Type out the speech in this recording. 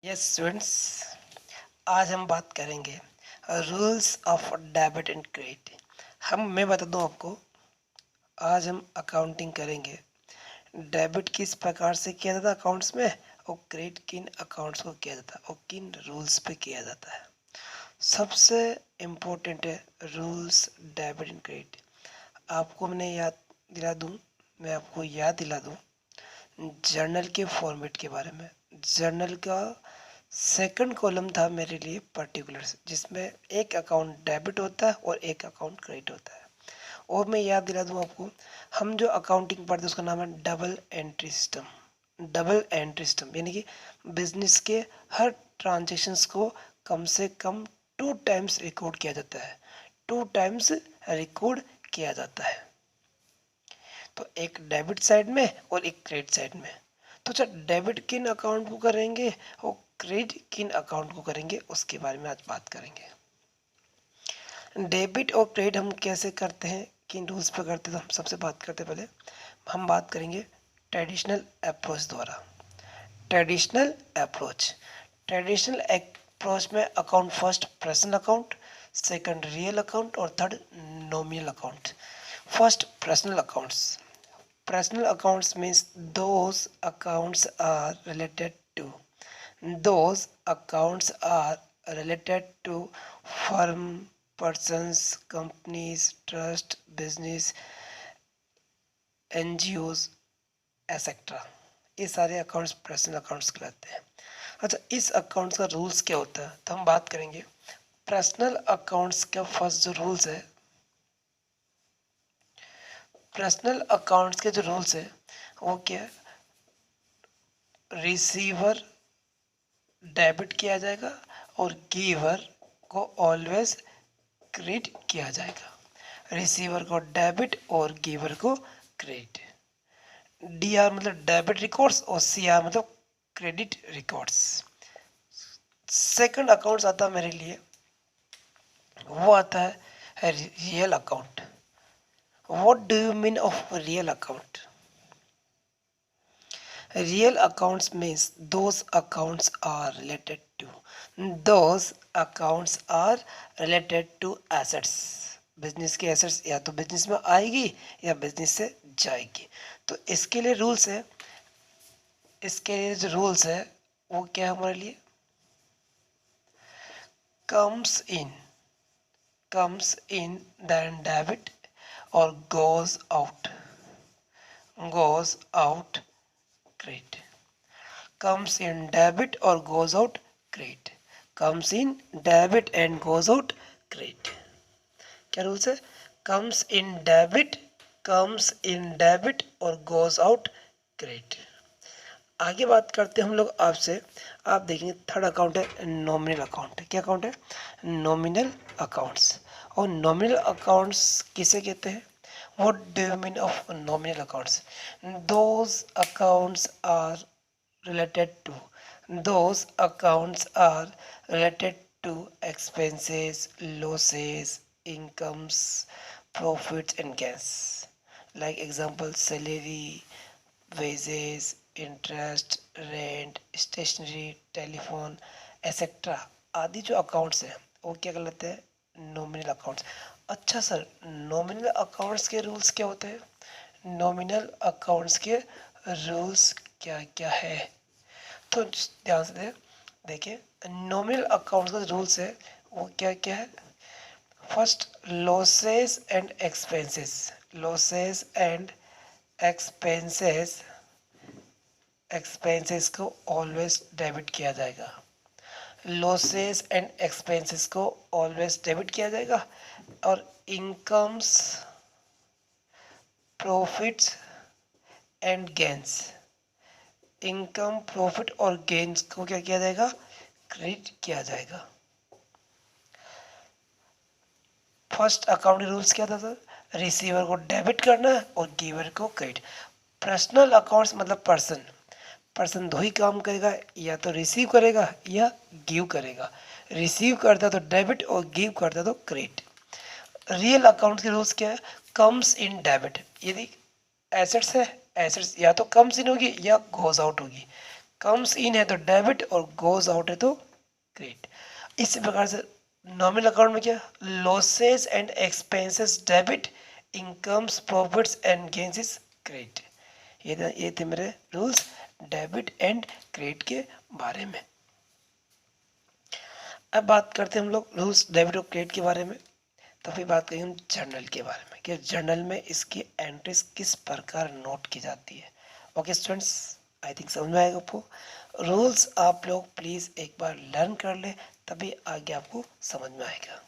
Yes students, आज हम बात करेंगे rules of debit and credit. मैं बता दूं आपको, आज हम अकाउंटिंग करेंगे। डेबिट किस प्रकार से किया जाता है अकाउंट्स में, और क्रेडिट किन अकाउंट्स को किया जाता है और किन रूल्स पे किया जाता है। सबसे इम्पोर्टेंट है रूल्स डेबिट एंड क्रेडिट। आपको मैं आपको याद दिला दूं जर्नल के फॉर्मेट के बारे में। जर्नल का सेकंड कॉलम था मेरे लिए पर्टिकुलर, जिसमें एक अकाउंट डेबिट होता है और एक अकाउंट क्रेडिट होता है। और मैं याद दिला दूं आपको, हम जो अकाउंटिंग पढ़ते हैं उसका नाम है double entry system. Double entry system यानी कि बिजनेस के हर ट्रांजेक्शन्स को कम से कम 2 टाइम्स रिकॉर्ड किया जाता है। 2 टाइम्स रिकॉर्ड किया जाता है, तो एक डेबिट साइड में और एक क्रेडिट साइड में। तो अच्छा, डेबिट किन अकाउंट को करेंगे और क्रेडिट किन अकाउंट को करेंगे, उसके बारे में आज बात करेंगे। डेबिट और क्रेडिट हम कैसे करते हैं, किन रूल्स पे करते हैं, तो हम सबसे बात करते हैं। पहले हम बात करेंगे ट्रेडिशनल अप्रोच द्वारा। ट्रेडिशनल अप्रोच ट्रेडिशनल अप्रोच में account first personal account, second real account और third nominal account. First personal accounts. Personal accounts means those accounts are related to firm, persons, companies, trust, business, NGOs, etc. ये सारे accounts personal accounts कहलाते हैं। अच्छा, इस accounts का rules क्या होता है, तो हम बात करेंगे पर्सनल अकाउंट्स का। फर्स्ट जो रूल्स है, पर्सनल अकाउंट्स के जो रूल्स है वो क्या है, रिसीवर डेबिट किया जाएगा और गिवर को ऑलवेज क्रेडिट किया जाएगा। रिसीवर को डेबिट और गिवर को क्रेडिट। डी आर मतलब डेबिट रिकॉर्ड्स और सी आर मतलब क्रेडिट रिकॉर्ड्स। सेकंड अकाउंट्स आता है मेरे लिए, वो आता है real account. What do you mean of real account? Real accounts means those accounts are related to assets। Business की एसेट्स या तो बिजनेस में आएगी या बिजनेस से जाएगी। तो इसके लिए रूल्स है, इसके लिए जो रूल्स है वो क्या है हमारे लिए, comes in then debit or goes out credit। comes in debit or goes out credit। comes in debit and goes out credit। क्या रूल्स है, comes in debit और goes out credit। आगे बात करते हैं हम लोग आपसे। आप देखेंगे थर्ड अकाउंट है नॉमिनल अकाउंट। क्या अकाउंट है, नॉमिनल अकाउंट्स। और नॉमिनल अकाउंट्स किसे कहते हैं, what do you mean of nominal accounts? Those accounts are related to those accounts are related to expenses, losses, incomes, profits and gains, like example salary, wages, interest, rent, stationery, telephone, etc. आदि जो accounts हैं वो क्या कहलाते हैं, nominal accounts. अच्छा sir, nominal accounts के rules क्या होते हैं? नॉमिनल अकाउंट्स के रूल्स क्या क्या है, तो ध्यान से देखिए। नॉमिनल अकाउंट्स का रूल्स है वो क्या क्या है। First, losses and expenses. Losses and expenses expenses को ऑलवेज डेबिट किया जाएगा। लॉसेस एंड एक्सपेंसेस को ऑलवेज डेबिट किया जाएगा। और incomes, profits and gains, income, profit और गेन्स को क्या किया जाएगा, क्रेडिट किया जाएगा। फर्स्ट अकाउंटिंग रूल्स क्या था सर, रिसीवर को डेबिट करना और गिवर को क्रेडिट। पर्सनल अकाउंट्स मतलब पर्सन दो ही काम करेगा, या तो रिसीव करेगा या गिव करेगा। रिसीव करता तो डेबिट और गिव करता तो क्रेडिट। रियल अकाउंट के रूल्स क्या है, कम्स इन डेबिट। यदि एसेट्स है, एसेट्स या तो कम्स इन होगी या गोज आउट होगी। कम्स इन है तो डेबिट और गोज आउट है तो क्रेडिट। इसी प्रकार से नॉमिनल अकाउंट में क्या, losses and expenses debit, incomes profits and gains is credit. ये थे मेरे रूल्स डेबिट एंड क्रेडिट के बारे में। अब बात करते हैं हम लोग रूल्स डेबिट और क्रेडिट के बारे में। तो फिर बात करेंगे हम जर्नल के बारे में कि जर्नल में इसकी एंट्रीज किस प्रकार नोट की जाती है। ओके स्टूडेंट्स, आई थिंक समझ में आएगा आपको। रूल्स आप लोग प्लीज़ एक बार लर्न कर ले, तभी आगे आपको समझ में आएगा।